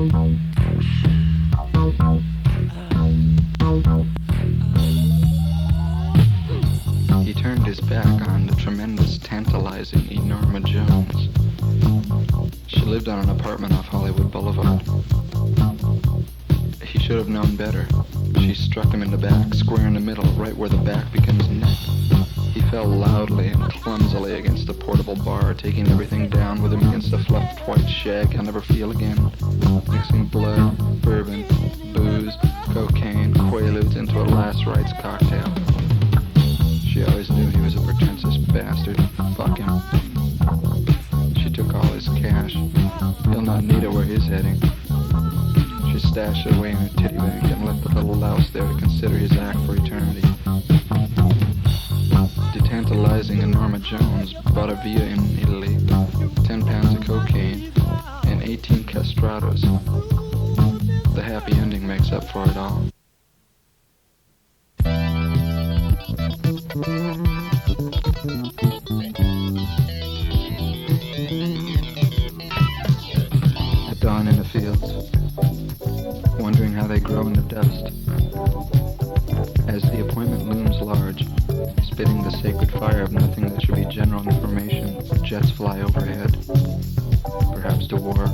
He turned his back on the tremendous, tantalizing Enorma Jones. She lived on an apartment off Hollywood Boulevard. He should have known better. She struck him in the back, square in the middle, right where the back becomes neck. He fell loudly and clumsily against the portable bar, taking everything down with him against the fluffed white shag he'll never feel again, mixing blood, bourbon, booze, cocaine, quaaludes into a last rites cocktail. She always knew he was a pretentious bastard. Fuck him. She took all his cash. He'll not need it where he's heading. She stashed it away in her titty bank and left the little louse there to consider his act for eternity. Detantalizing Enorma Jones bought a villa in Italy, 10 pounds of cocaine, and 18 castratos. The happy ending makes up for it all. At dawn in the fields, wondering how they grow in the dust. As the appointment looms large, spitting the sacred fire of nothing that should be general information, jets fly overhead. Perhaps to war.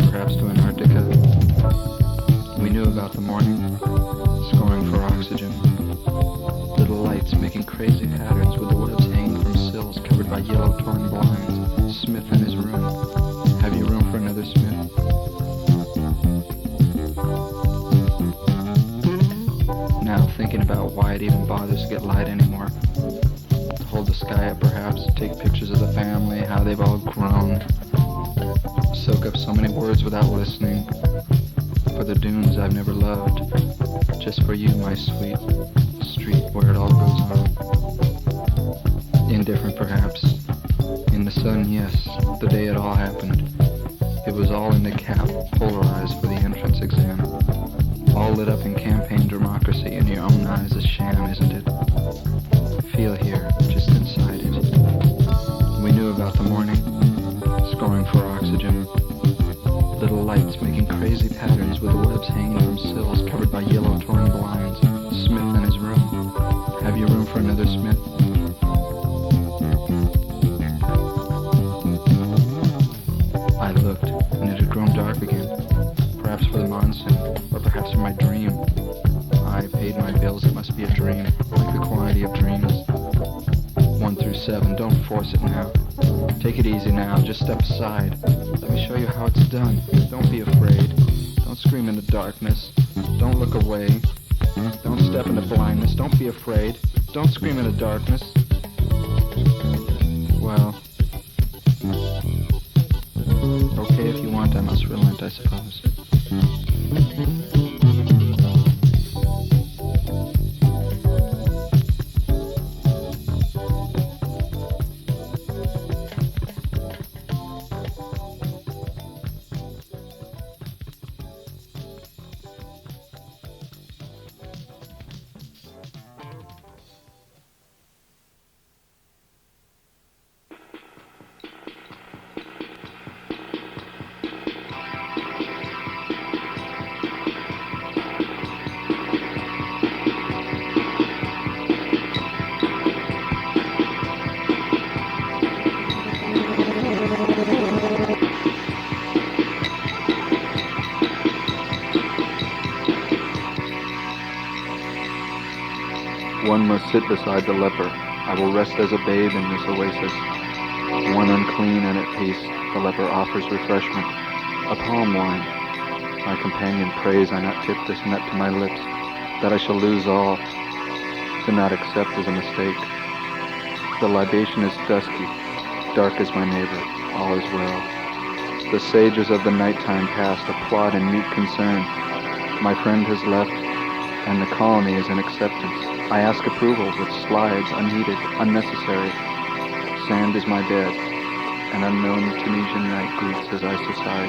Perhaps to Antarctica. We knew about the morning, scoring for oxygen. Little lights making crazy patterns with the webs hanging from sills covered by yellow torn blinds. Smith in his room. Have you room for another Smith? Now thinking about why it even bothers to get light anymore. To hold the sky up perhaps, take pictures of the family, how they've all grown. Soak up so many words without listening. For the dunes I've never loved. Just for you, my sweet street where it all goes on. Indifferent perhaps. In the sun, yes, the day it all happened. It was all in the cap, polarized for the entrance exam. All lit up in campaign democracy in your own eyes, a sham, isn't it? Feel here, just inside it. We knew about the morning, scoring for oxygen. Little lights making crazy patterns with the webs hanging from sills covered by yellow torn blinds. Smith in his room. Have you room for another Smith? I looked, and it had grown dark again. Perhaps for the monsoon, or perhaps for my dream. I paid my bills, it must be a dream, like the quantity of dreams. 1 through 7, don't force it now. Take it easy now, just step aside. Let me show you how it's done. Don't be afraid. Don't scream in the darkness. Don't look away. Don't step into blindness. Don't be afraid. Don't scream in the darkness. Well, okay if you want, I must relent, I suppose. One must sit beside the leper. I will rest as a babe in this oasis. One unclean and at peace, the leper offers refreshment. A palm wine. My companion prays I not tip this nut to my lips, that I shall lose all. To not accept is a mistake. The libation is dusky, dark as my neighbor, all is well. The sages of the nighttime past applaud in mute concern. My friend has left, and the colony is in acceptance. I ask approval with slides, unneeded, unnecessary. Sand is my bed. An unknown Tunisian night greets as I subside.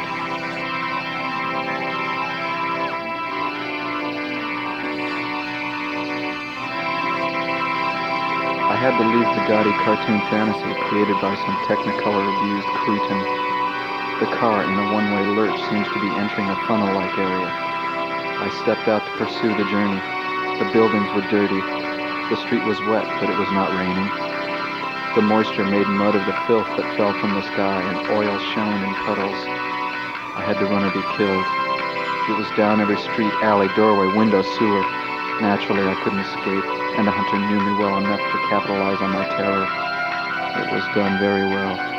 I had to leave the gaudy cartoon fantasy created by some Technicolor-abused cretin. The car in a one-way lurch seems to be entering a funnel-like area. I stepped out to pursue the journey. The buildings were dirty. The street was wet, but it was not raining. The moisture made mud of the filth that fell from the sky, and oil shone in puddles. I had to run or be killed. It was down every street, alley, doorway, window, sewer. Naturally, I couldn't escape, and the hunter knew me well enough to capitalize on my terror. It was done very well.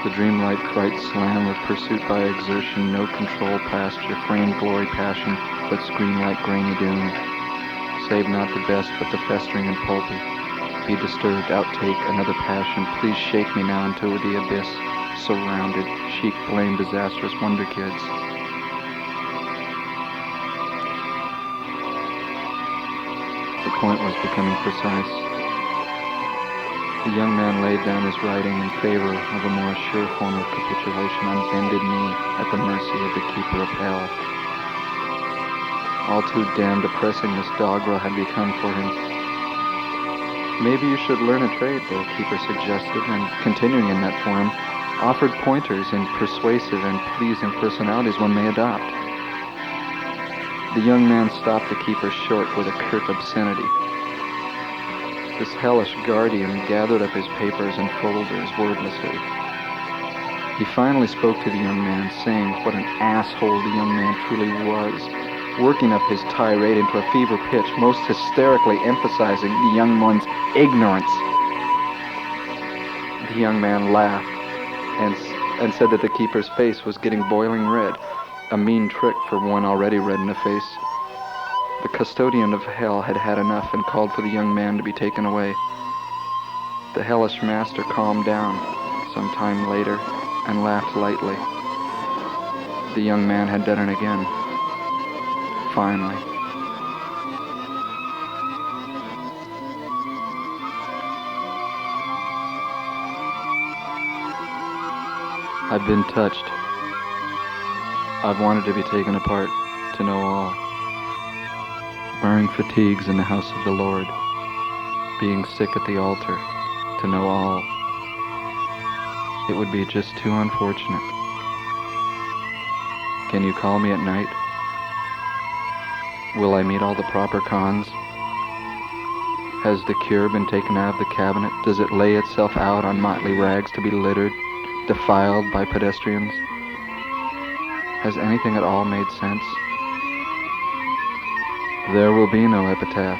The dreamlight fright slam of pursuit by exertion, no control past your framed glory passion, but scream like grainy doom. Save not the best, but the festering and pulpy. Be disturbed, outtake another passion. Please shake me now into the abyss. Surrounded, chic blame disastrous wonder kids. The point was becoming precise. The young man laid down his writing in favor of a more sure form of capitulation on bended knee at the mercy of the keeper of hell. All too damn depressing this doggerel had become for him. Maybe you should learn a trade, the keeper suggested, and continuing in that form, offered pointers in persuasive and pleasing personalities one may adopt. The young man stopped the keeper short with a curt obscenity. This hellish guardian gathered up his papers and folders wordlessly. He finally spoke to the young man, saying what an asshole the young man truly was, working up his tirade into a fever pitch, most hysterically emphasizing the young one's ignorance. The young man laughed and said that the keeper's face was getting boiling red, a mean trick for one already red in the face. The custodian of hell had had enough and called for the young man to be taken away. The hellish master calmed down some time later and laughed lightly. The young man had done it again. Finally. I've been touched. I've wanted to be taken apart, to know all. Wearing fatigues in the house of the Lord, being sick at the altar, to know all. It would be just too unfortunate. Can you call me at night? Will I meet all the proper cons? Has the cure been taken out of the cabinet? Does it lay itself out on motley rags to be littered, defiled by pedestrians? Has anything at all made sense? There will be no epitaph,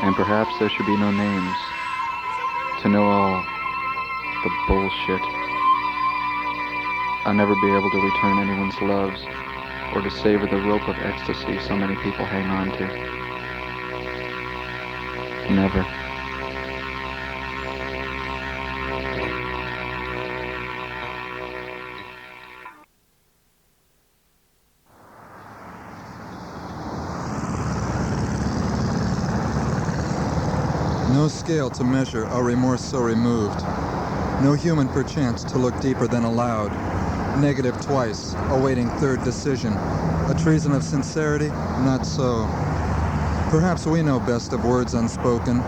and perhaps there should be no names. To know all the bullshit. I'll never be able to return anyone's loves, or to savor the rope of ecstasy so many people hang on to. Never. No scale to measure a remorse so removed. No human perchance to look deeper than allowed. Negative twice, awaiting third decision. A treason of sincerity? Not so. Perhaps we know best of words unspoken,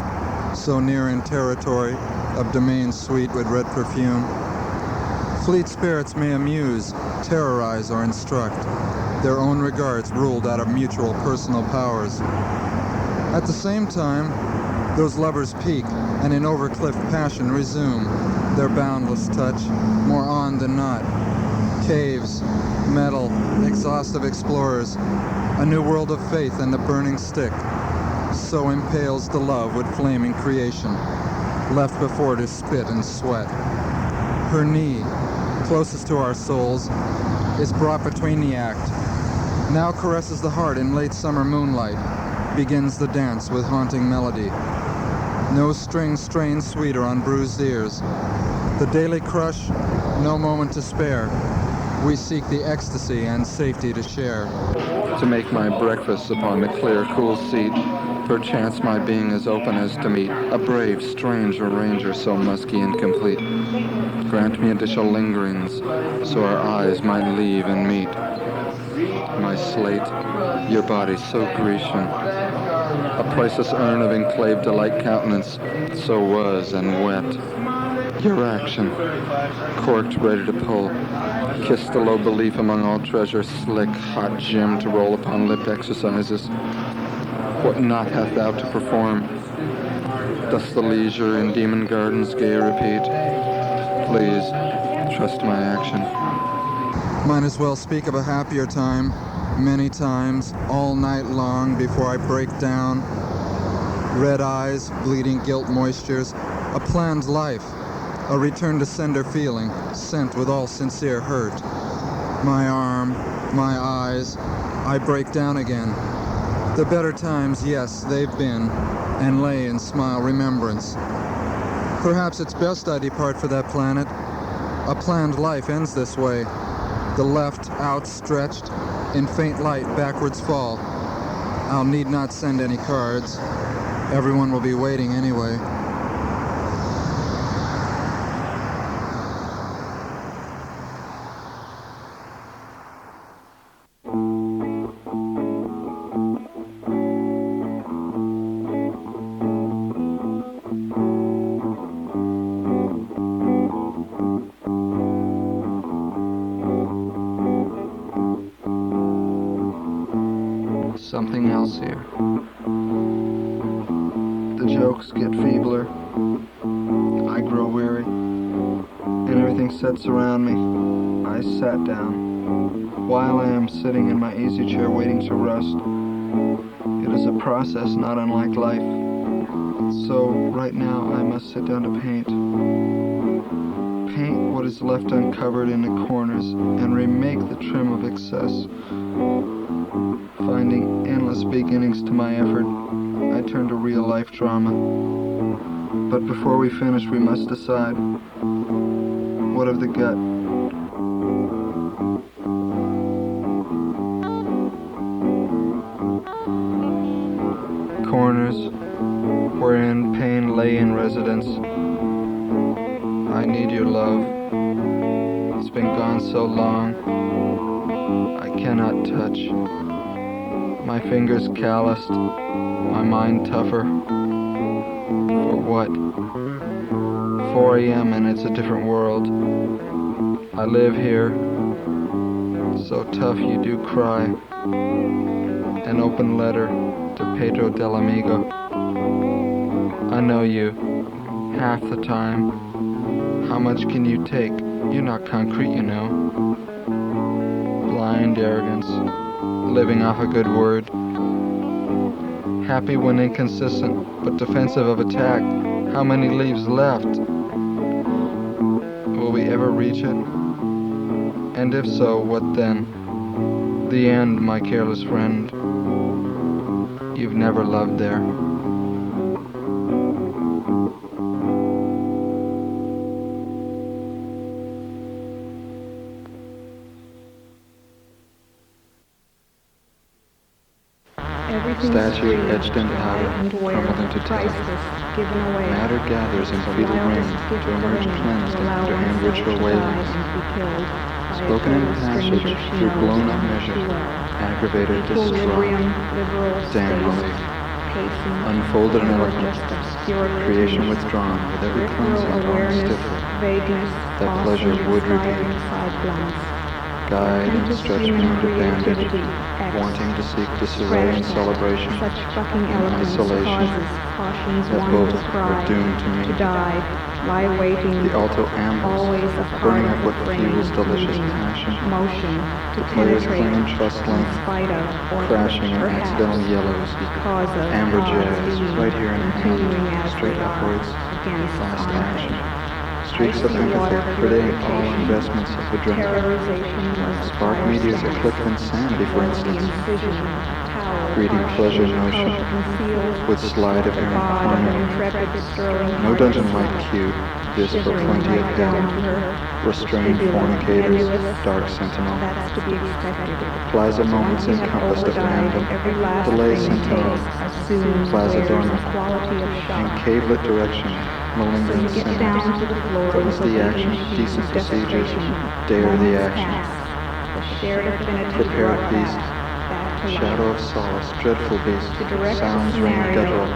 so near in territory of domains sweet with red perfume. Fleet spirits may amuse, terrorize, or instruct. Their own regards ruled out of mutual personal powers. At the same time, those lovers peak, and in overcliff passion resume their boundless touch, more on than not. Caves, metal, exhaustive explorers, a new world of faith and the burning stick. So impales the love with flaming creation, left before to spit and sweat. Her knee, closest to our souls, is brought between the act. Now caresses the heart in late summer moonlight, begins the dance with haunting melody. No string strains sweeter on bruised ears. The daily crush, no moment to spare. We seek the ecstasy and safety to share. to make my breakfast upon the clear, cool seat. Perchance my being is open as to meet a brave, strange arranger so musky and complete. Grant me additional lingerings, so our eyes might leave and meet. My slate, your body so Grecian, a priceless urn of enclaved delight countenance, so was and wet. Your action, corked ready to pull, kiss the low belief among all treasure, slick, hot gem to roll upon lip exercises. What not hast thou to perform? Dost the leisure in demon gardens gay repeat? Please, trust my action. Might as well speak of a happier time, many times, all night long before I break down. Red eyes, bleeding guilt moistures, a planned life, a return to sender feeling, sent with all sincere hurt. My arm, my eyes, I break down again. The better times, yes, they've been, and lay in smile remembrance. Perhaps it's best I depart for that planet. A planned life ends this way. The left outstretched, in faint light backwards fall. I'll need not send any cards. Everyone will be waiting anyway. Something else here. The jokes get feebler. I grow weary. And everything sets around me. I sat down. While I am sitting in my easy chair waiting to rust, it is a process not unlike life. So right now I must sit down to paint. Paint what is left uncovered in the corners and remake the trim of excess. Finding endless beginnings to my effort, I turn to real-life drama. But before we finish, we must decide, what of the gut? Corners, wherein pain lay in residence. I need your love. It's been gone so long, I cannot touch. My fingers calloused, my mind tougher. For what? 4 a.m. and it's a different world. I live here, so tough you do cry. An open letter to Pedro del Amigo. I know you, half the time. How much can you take? You're not concrete, you know. Blind arrogance. Living off a good word. Happy when inconsistent, but defensive of attack. How many leaves left? Will we ever reach it? And if so, what then? The end, my careless friend. You've never loved there. Statue etched in powder, crumbled into talc. Matter gathers in fetal ring to emerge cleansed after hand ritual wailings. Spoken in passage through blown-up measure, aggravated distraught. Damnably. Unfolded and eloquent. Creation withdrawn with every cleansing drawn stiffer. That pleasure would repeat. Guide and stretch beyond a bandage, wanting to seek disarray and celebration, and isolation, that both were doomed to meet. The alto ambles, burning up what fuels delicious passion, the players cling in trust length, crashing in accidental yellows, amber jazz, right here in hand, straight upwards, fast action. Streaks of empathy, predating all investments of adrenaline. Spark meteors eclipse insanity, for instance. Greeting pleasure notion with slide of errant harmony. No dungeon light cube, this for plenty of hell. Restrained fornicators, dark sentinel. Plaza moments encompassed at random. Delay sentinel. Plaza dormant. In cavelet direction, malingering sinners. Witness the action, decent procedures, dare the action. Prepare a feast. Shadow of solace, dreadful beast. Sounds ring guttural.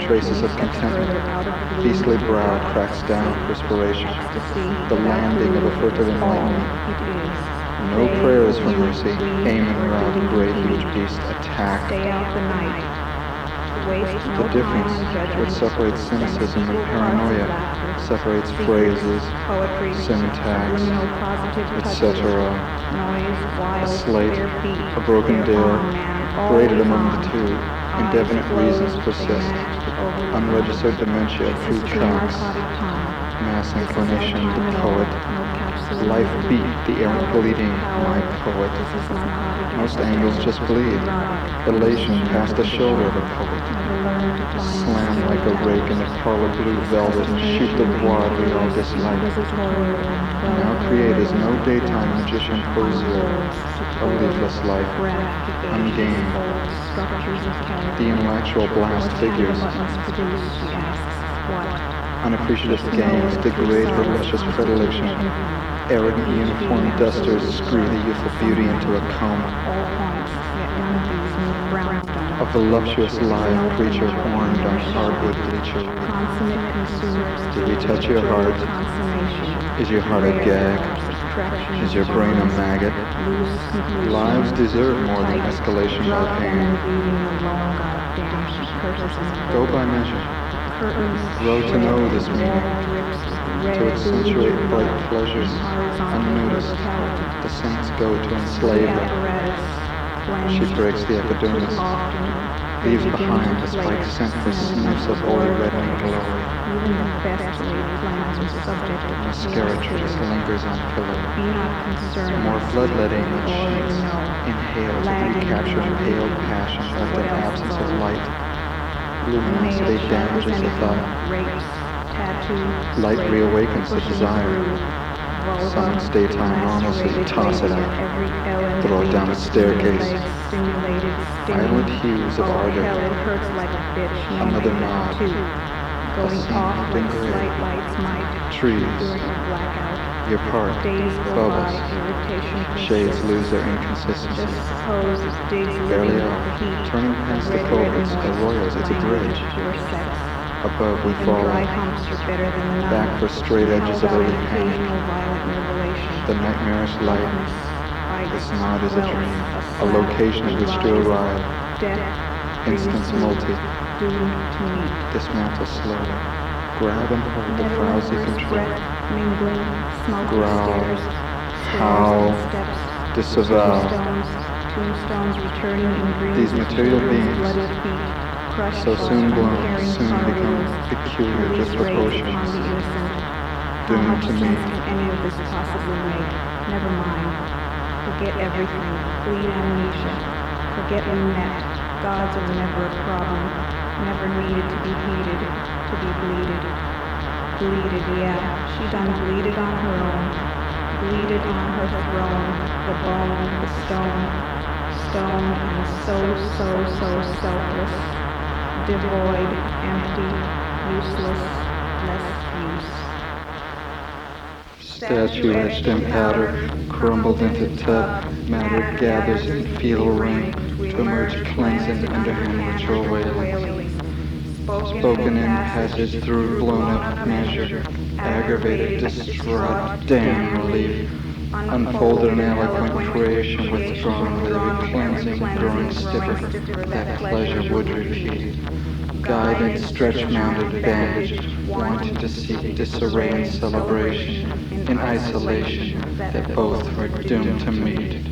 Traces of contentment. Beastly brow cracks down perspiration. The landing of a furtive enlightenment. No prayers for mercy. Aim and rout, great huge beast, attack. The difference which separates cynicism and paranoia separates phrases, syntax, etc. A slate, a broken dare, graded among the two. Indefinite reasons persist. Unregistered dementia, true trance. Mass inclination, the poet. Life beat, the errant bleeding, my poet. Most angles just bleed. Elation past the shoulder of a poet. Slam like a rake in the parlor blue velvet and shoot the wad we all dislike. Now create as no daytime magician poseur. A leafless life, ungained. The intellectual blast figures. Unappreciative games degrade her luscious predilection. Arrogant uniform dusters screw the youthful beauty into a coma. A voluptuous live creature horned on hardwood bleacher. Did we touch your heart? Is your heart a gag? Is your brain a maggot? Lives deserve more than escalation by pain. Go by measure. Grow to know this meaning, to accentuate bright pleasures unnoticed. The saints go to enslave her. She breaks the epidermis, leaves behind a spike scent for sniffs of holy reddening glory. Mascara trace lingers on pillow. More bloodletting than sheets. Inhale to recapture impaled passion like the absence of light. Luminosity damages the thought. Light reawakens the desire. Summons daytime normalcy, toss it out. Throw it down the staircase. Violent hues of ardor. Another nod. A scene engraved. Trees. Your part. Bubbles. Shades lose their inconsistency. Barely off. Turning past the culverts, arroyos, it's a bridge. Above we fall. Back for straight edges of early panic. The nightmarish light. This nod is a dream. A location at which to arrive. Instance multi. Dismantle slowly. Grab and hold the frowsy control. Growl. Howl. Disavow. These material beings, so soon blown, soon become peculiar disproportions. Doomed to me. Never mind. Forget everything. Bleed amnesia. Forget we met. Gods are never a problem. Never needed to be heated. To be bleeded. Bleeded, yeah. She done bleeded on her own. Bleeded on her throne. The bone, the stone. Stone and so selfless. Devoid, empty, useless, less use. Statue etched in powder, crumbled into tub, matter gathers in fetal ring to emerge cleansing under ritual wailings. Spoken in passage through blown up measure, aggravated, distraught, damn relief. Unfolded an eloquent creation withdrawn with every cleansing growing stiffer, that pleasure would repeat. Guided, stretch-mounted, bandaged, wanting to seek disarray and celebration, in isolation, that both were doomed to meet.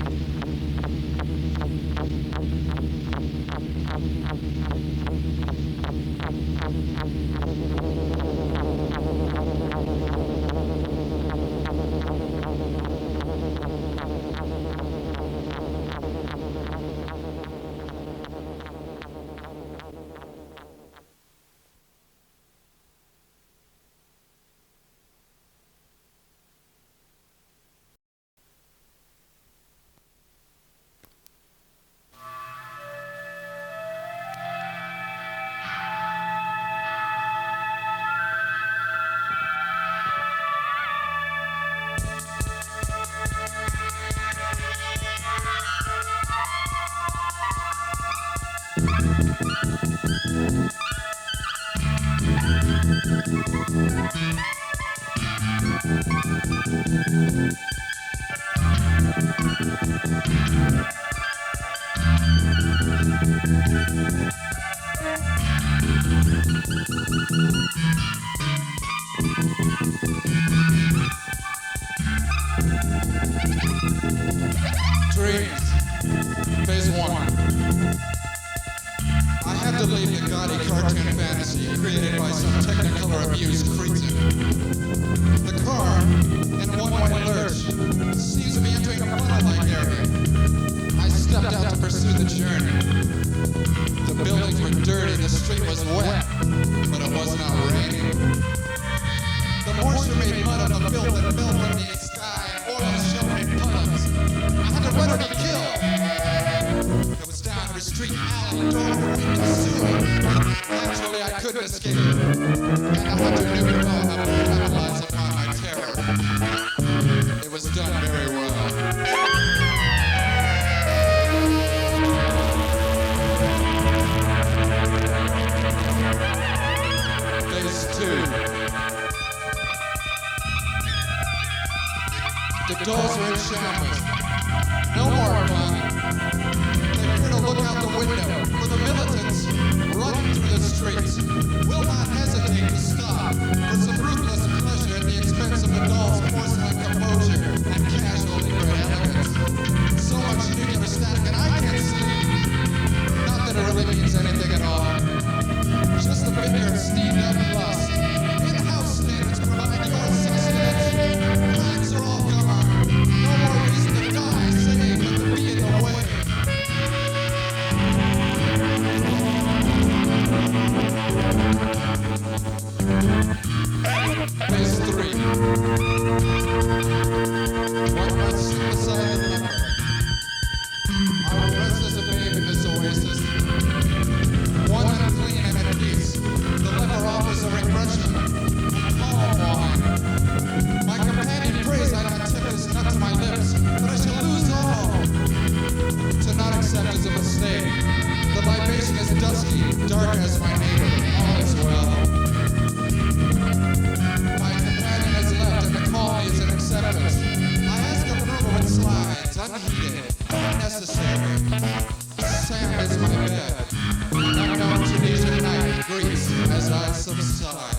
Dreams, phase 1. I had to leave the gaudy cartoon fantasy created by some technicolor abused cretin. The car, in a one-way lurch, seems to be entering a funnel-like area. I stepped out to pursue the journey. The buildings were dirty, the street was wet, but it was not raining. The moisture made mud on the filth that fell from the sky and oil showing puddles. I had to run or to kill. It was down every street, alley, door, window, sewer. Naturally, I couldn't escape. And the hunter knew me well enough to capitalize upon my terror. It was done very well. Phase 2. The dolls are in shambles. No more fun. They fear to look out the window, for the militants, running through the streets, will not hesitate to stop for some ruthless pleasure at the expense of the dolls' porcelain composure and casual ignorant elegance. So much nuclear static and I can't sleep. Not that it really means anything at all. Just a bigger, steamed-up lust. In-house standards provide your sustenance. Times are all gone. No more reason to die, save but to be in the way. Phase 3. One must synthesize the number. I will rest as a babe in this oasis. One unclean and at peace. The leper offers a refreshment. Calm wine. My companion prays I not tip this nut to my lips, but I shall lose all. To not accept is a mistake. The libation is dusky, dark as my neighbor. All is well. My companion has left and the colony is in acceptance. I ask approval and slides, unheeded, unnecessary. Sand is my bed. Unknown Tunisian night greets as I subside.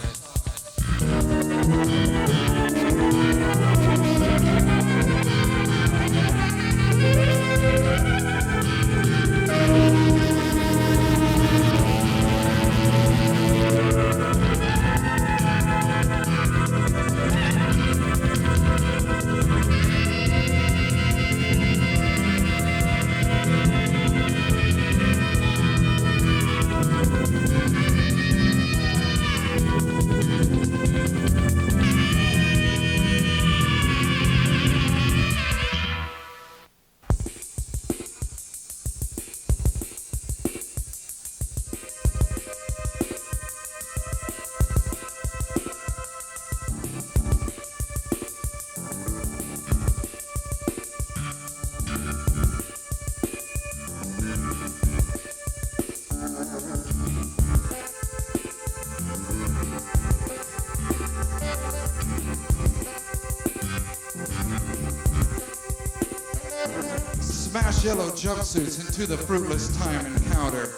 Smash yellow jumpsuits into the fruitless time encounter.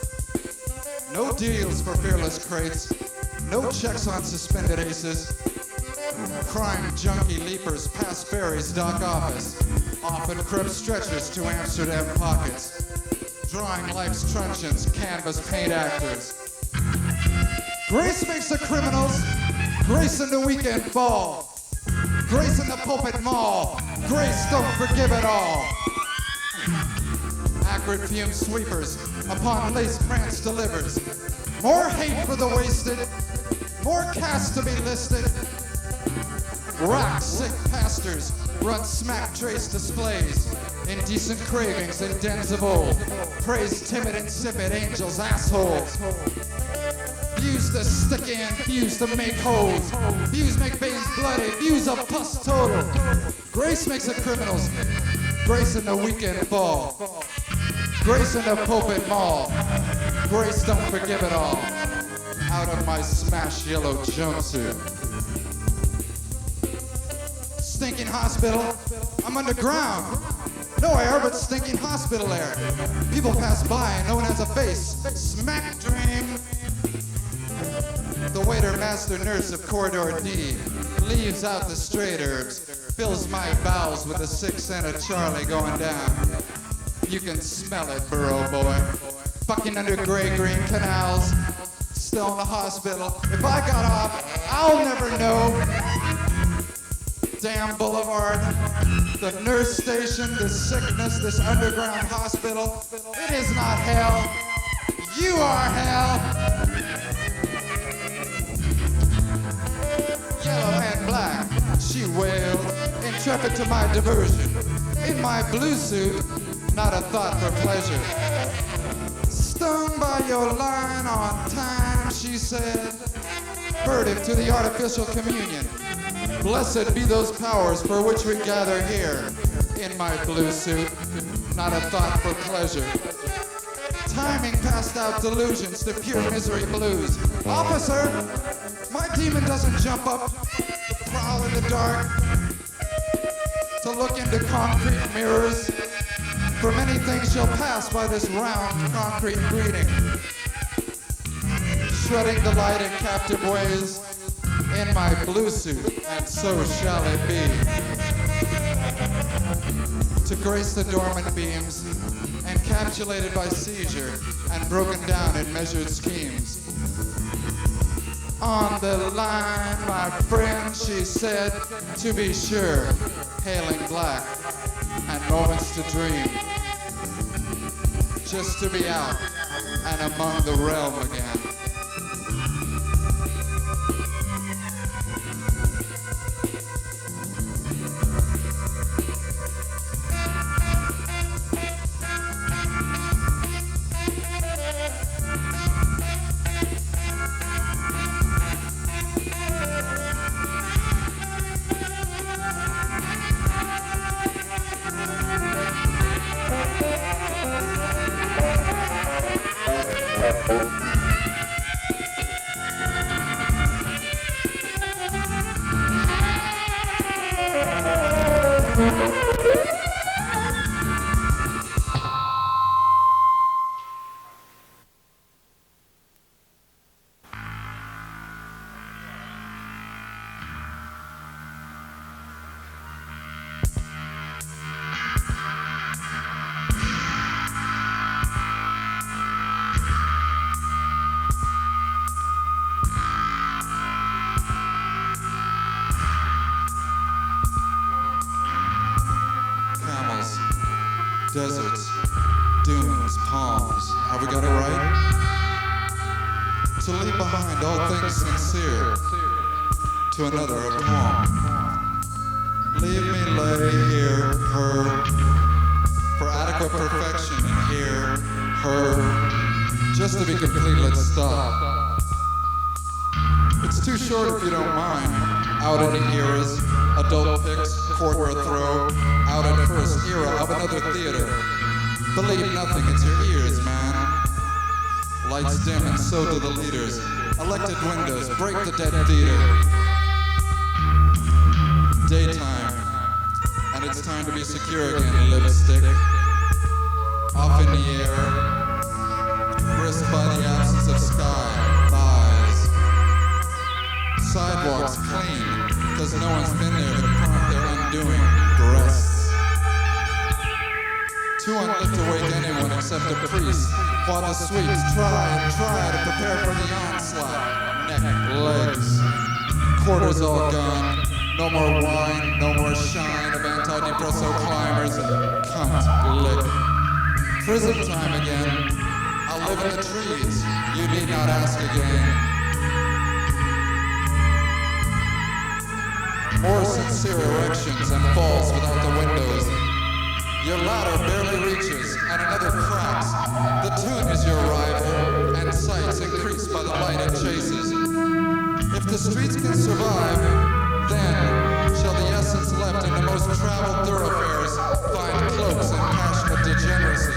No deals for fearless crates. No checks on suspended aces. Crime junkie leapers past Barry's dock office. Often crib stretchers to Amsterdam pockets. Drawing life's truncheons, canvas paint actors. Grace makes the criminals. Grace in the weekend fall. Grace in the pulpit mall. Grace don't forgive it all. Acrid fume sweepers upon lace prance delivers. More hate for the wasted. More caste to be listed. Rock sick pastors run smack trace displays. Indecent cravings in dens of old. Praise timid insipid angels assholes. Views the sticky and views to make holes. Views make veins bloody. Views a pus total. Grace makes the criminals. Grace in the weekend fall. Grace in the pulpit mall. Grace don't forgive it all. out of my smashed yellow jumpsuit. Stinking hospital, I'm underground. No air but stinking hospital air. People pass by and no one has a face. Smack dream. The waiter, master nurse of corridor D, leaves out the straight herbs, fills my bowels with a 6 cent of Charlie going down. You can smell it, burrow boy. Fucking under gray-green canals, still in the hospital. If I got off, I'll never know. Damn boulevard, the nurse station, this sickness, this underground hospital. It is not hell. You are hell. Yellow and black, she wailed, intrepid to my diversion. In my blue suit, not a thought for pleasure. Stung by your line on time, she said. Furtive to the artificial communion. Blessed be those powers for which we gather here. In my blue suit, not a thought for pleasure. Timing passed out delusions to pure misery blues. Officer, my demon doesn't jump up, prowl in the dark, to look into concrete mirrors. For many things shall pass by this round concrete greeting. Shredding the light in captive ways in my blue suit, and so shall it be. To grace the dormant beams, encapsulated by seizure and broken down in measured schemes. On the line, my friend, she said, to be sure, hailing black and moments to dream. Just to be out and among the realm again. Deserts, dunes, palms, have we got it right? To leave behind all things sincere, to another a poem. Leave me lay here, her, for adequate perfection, and here, her, just to be complete, let's stop. It's too short if you don't mind, out in the eras, adult pics, quarter a throw, out at first era of another theater. Believe nothing, it's your ears, man. Lights dim and so do the leaders. Elected windows, break the dead theater. Daytime, and it's time to be secure again, lipstick. Off in the air, brisked by the absence of sky, thighs. Sidewalks clean, cause no one's been there to prompt their undoing, breasts. Too unlit to wake anyone except a priest, while the sweets try and try to prepare for the onslaught. Neck, legs, quarters all gone, no more wine, no more shine of antidepressant climbers, cunt, lick. Prison time again, I'll live in the trees, you need not ask again. More sincere erections and falls without the windows. Your ladder barely reaches, and another cracks. The tune is your rival, and sights increased by the light it chases. If the streets can survive, then shall the essence left in the most traveled thoroughfares find cloaks and passionate degeneracy.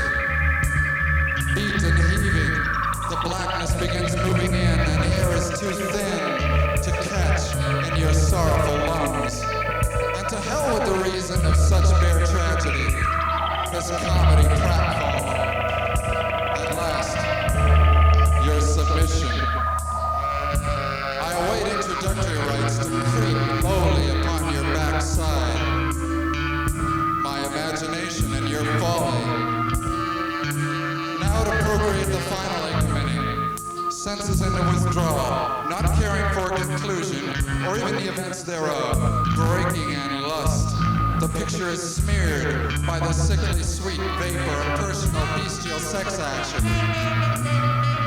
Beat and heaving, the blackness begins moving in, and air is peremptory rights to creep lowly upon your backside. My imagination and your folly. Now to procreate the final ignominy. Senses in the withdrawal, not caring for conclusion, or even the events thereof, breaking and lust. The picture is smeared by the sickly sweet vapor of personal bestial sex action.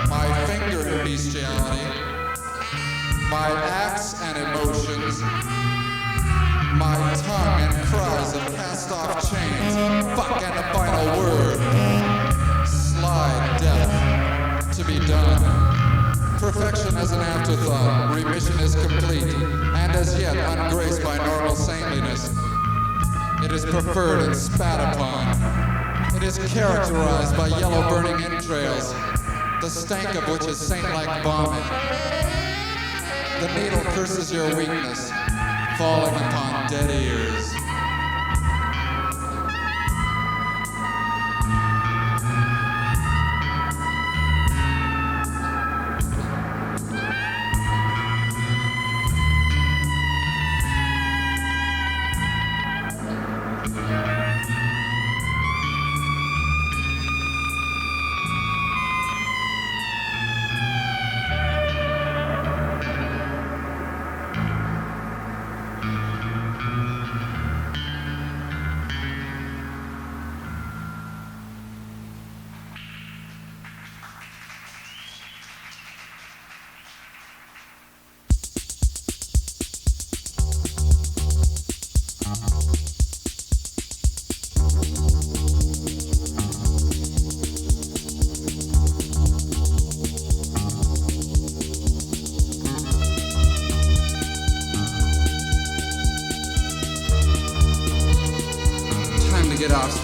My finger to bestiality, my acts and emotions, my tongue and cries of cast-off chains, fuck and the final word, slide death to be done. Perfection as an afterthought, remission is complete, and as yet ungraced by normal saintliness. It is preferred and spat upon. It is characterized by yellow burning entrails, the stank of which is saint-like vomit. The needle curses your weakness, falling upon dead ears.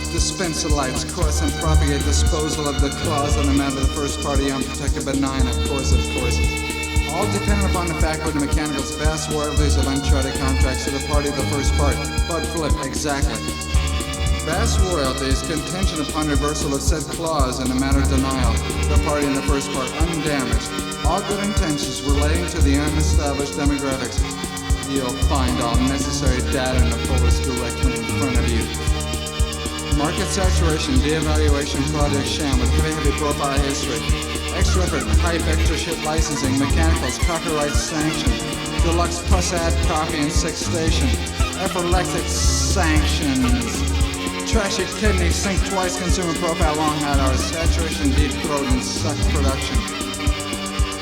Dispense the lights, course, and propagate disposal of the clause on the matter of the first party unprotected benign, of course. All dependent upon the fact of the mechanical's vast royalties of uncharted contracts to the party of the first part. Bud flip, exactly. Vast royalties contingent upon reversal of said clause in the matter of denial, the party in the first part, undamaged. All good intentions relating to the unestablished demographics. You'll find all necessary data in the folders directly in front of you. Market saturation, de-evaluation, project sham with heavy profile history. Extra effort, high vector shit licensing, mechanicals, copyright sanction, deluxe plus ad copy and 6 station, epileptic sanctions, trashy kidney, sink twice, consumer profile, long hot hours, saturation, deep throat, and suck production.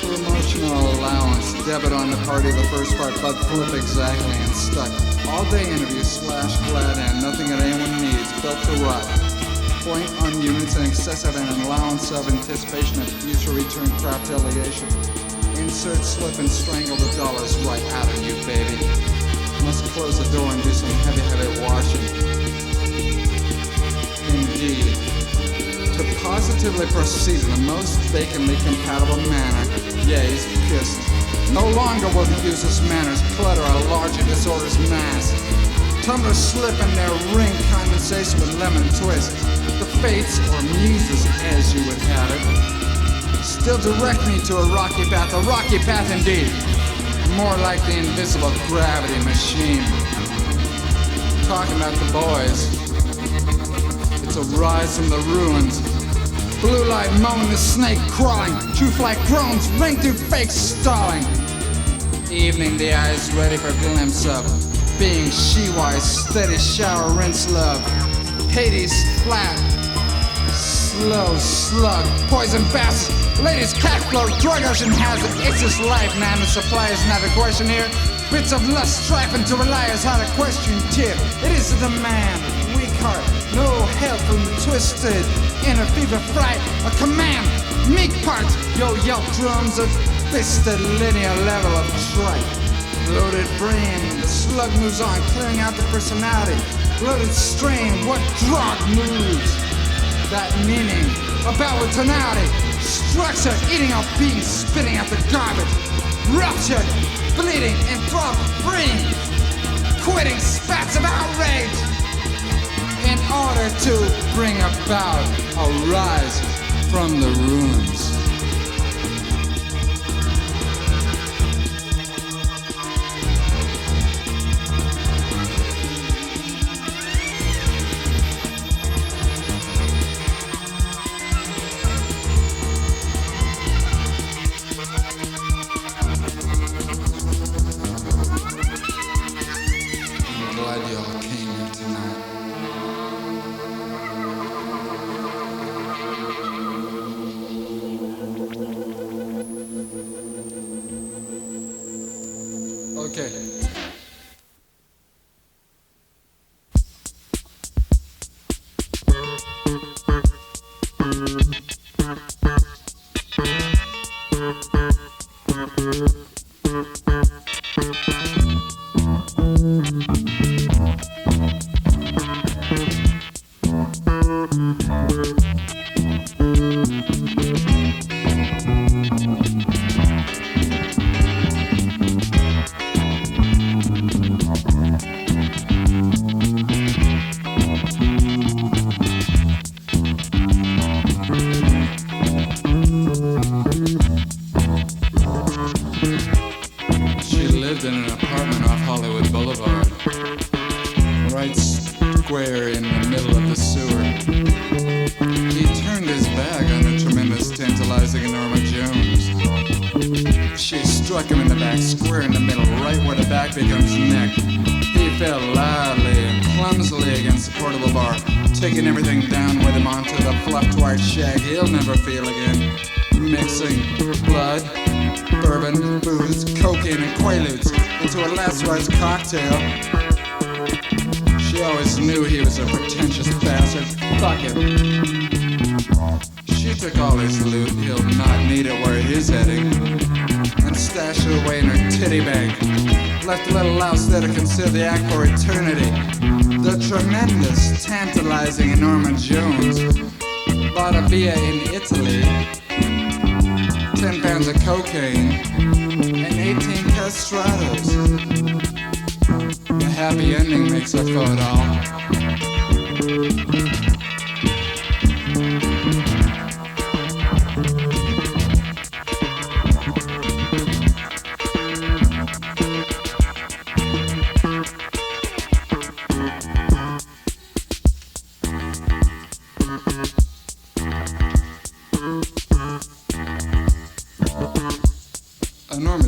Promotional allowance, debit on the party of the first part, but flip exactly and stuck. All day interview / glad and nothing that anyone needs, built to rot. Point on units and excessive and allowance of anticipation of future return crap delegation. Insert slip and strangle the dollars right out of you, baby. Must close the door and do some heavy washing. Indeed. To positively proceed in the most vacantly compatible manner, yeas, kissed. No longer will he use his manners, clutter a larger disorder's mass. Tumblers slip in their ring condensation with lemon twist. The fates or muses, as you would have it, still direct me to a rocky path indeed. More like the invisible gravity machine. Talking about the boys. It's a rise from the ruins. Blue light mowing the snake crawling. Truth like groans, ring through fake stalling. Evening, the eyes ready for a glimpse of being she-wise, steady shower, rinse love. Hades flat, slow slug, poison bats, ladies cat float, drug ocean hazard. It's his life, man, the supply is not a question here. Bits of lust striving to reliers how to question tip. It is the demand, weak heart, no help from the twisted inner fever fright. A command, meek parts, yo yelp drums of fisted linear level of tripe. Bloated brain, the slug moves on, clearing out the personality. Bloated strain, what drug moves? That meaning, about with tonality. Structure, eating up beans, spitting out the garbage. Ruptured, bleeding, enthralled, freeing. Quitting spats of outrage. In order to bring about a rise from the ruins. Okay. Taking everything down with him onto the fluffed white shag he'll never feel again. Mixing blood, bourbon, booze, cocaine, and quaaludes into a last rice cocktail. She always knew he was a pretentious bastard. Fuck him. She took all his loot, he'll not need it where he's heading, and stashed it away in her titty bank. Left a little louse there to conceal the act for eternity. The tremendous, tantalizing Norma Jones bought a villa in Italy, 10 pounds of cocaine, and 18 castratos. The happy ending makes up for it all.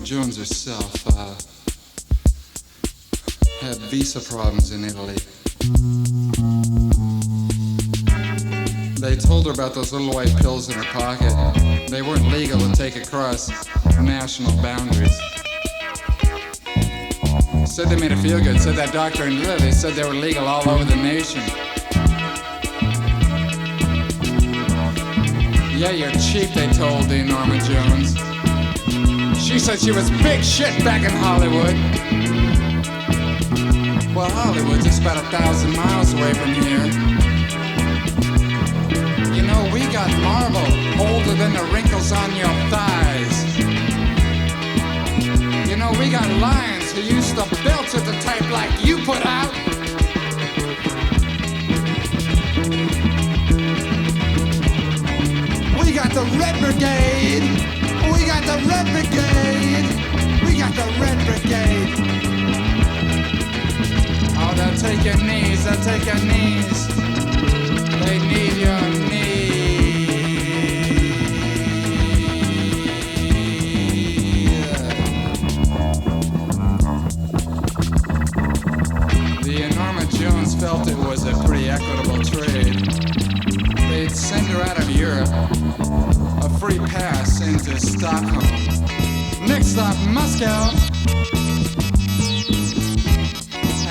Jones herself had visa problems in Italy. They told her about those little white pills in her pocket. They weren't legal to take across national boundaries. Said they made her feel good. Said that doctor in Italy said they were legal all over the nation. Yeah, you're cheap, they told the Norma Jones. She said she was big shit back in Hollywood. Well, Hollywood's just about 1,000 miles away from here. You know, we got marble older than the wrinkles on your thighs. You know, we got lions who used to belch at the type like you put out. We got the Red Brigade. We got the Red Brigade! We got the Red Brigade! Oh, they'll take your knees, they'll take your knees. They need your The Norma Jones felt it was a pretty equitable trade. They'd send her out of Europe. A free pass into Stockholm. Next stop, Moscow.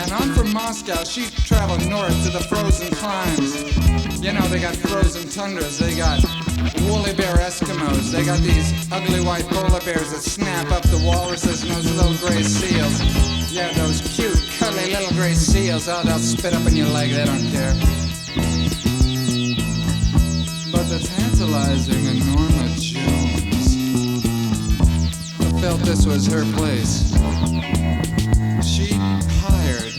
And on from Moscow, she traveled north to the frozen climes. You know, they got frozen tundras, they got woolly bear Eskimos, they got these ugly white polar bears that snap up the walruses and those little gray seals. Yeah, those cute, cuddly little gray seals. Oh, they'll spit up in your leg, they don't care. But the tantalizing Norma Jones felt this was her place. She hired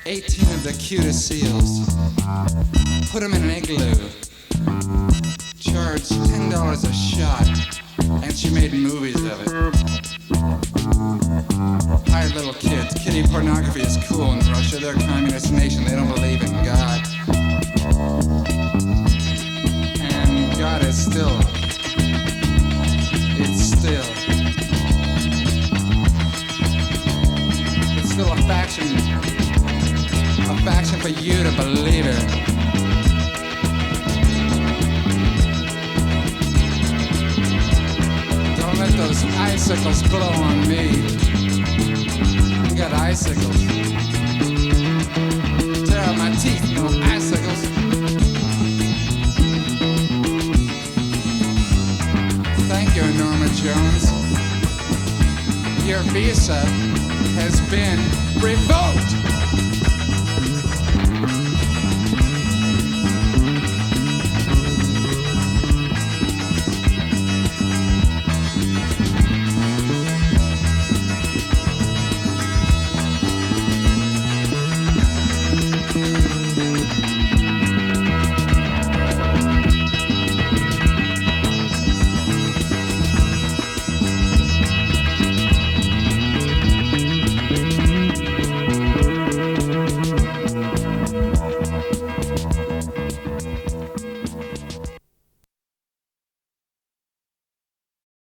18 of the cutest seals, put them in an igloo, charged $10 a shot, and she made movies of it. Hired little kids. Kiddie pornography is cool in Russia. They're a communist nation. They don't believe in God. God is still, it's still a faction for you to believe it. Don't let those icicles blow on me. bicycles. Tear out my teeth, no icicles. Thank you, Norma Jones. Your visa has been revoked.